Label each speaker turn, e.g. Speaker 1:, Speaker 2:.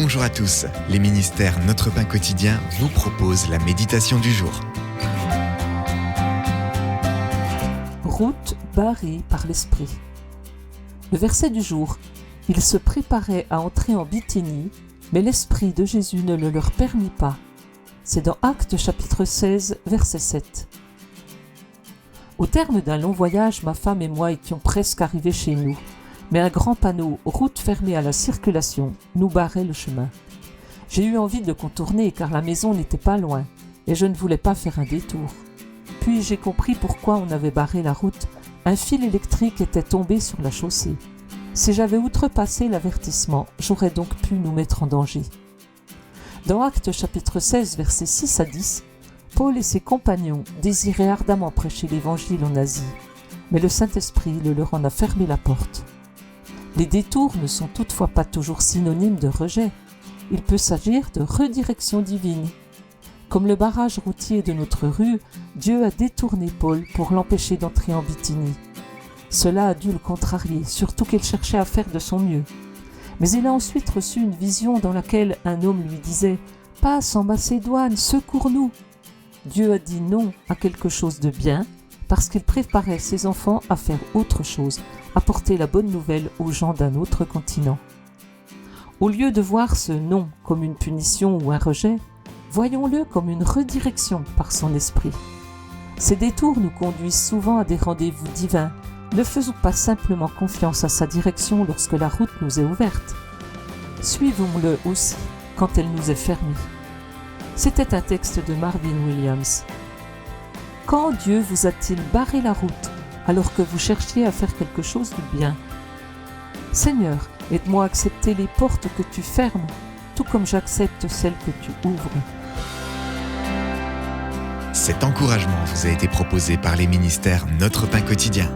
Speaker 1: Bonjour à tous, les ministères Notre Pain Quotidien vous proposent la méditation du jour.
Speaker 2: Route barrée par l'Esprit. Le verset du jour. Ils se préparaient à entrer en Bithynie, mais l'Esprit de Jésus ne le leur permit pas. C'est dans Actes chapitre 16, verset 7. Au terme d'un long voyage, ma femme et moi étions presque arrivés chez nous, mais un grand panneau « Route fermée à la circulation » nous barrait le chemin. J'ai eu envie de contourner car la maison n'était pas loin et je ne voulais pas faire un détour. Puis j'ai compris pourquoi on avait barré la route. Un fil électrique était tombé sur la chaussée. Si j'avais outrepassé l'avertissement, j'aurais donc pu nous mettre en danger. Dans Actes chapitre 16, versets 6 à 10, Paul et ses compagnons désiraient ardemment prêcher l'évangile en Asie, mais le Saint-Esprit leur en a fermé la porte. Les détours ne sont toutefois pas toujours synonymes de rejet. Il peut s'agir de redirection divine. Comme le barrage routier de notre rue, Dieu a détourné Paul pour l'empêcher d'entrer en Bithynie. Cela a dû le contrarier, surtout qu'il cherchait à faire de son mieux. Mais il a ensuite reçu une vision dans laquelle un homme lui disait « Passe en Macédoine, secours-nous » Dieu a dit non à quelque chose de bien parce qu'il préparait ses enfants à faire autre chose, à porter la bonne nouvelle aux gens d'un autre continent. Au lieu de voir ce non comme une punition ou un rejet, voyons-le comme une redirection par son esprit. Ces détours nous conduisent souvent à des rendez-vous divins. Ne faisons pas simplement confiance à sa direction lorsque la route nous est ouverte. Suivons-le aussi quand elle nous est fermée. C'était un texte de Marvin Williams. Quand Dieu vous a-t-il barré la route alors que vous cherchiez à faire quelque chose de bien? Seigneur, aide-moi à accepter les portes que tu fermes, tout comme j'accepte celles que tu ouvres.
Speaker 1: Cet encouragement vous a été proposé par les ministères Notre Pain Quotidien.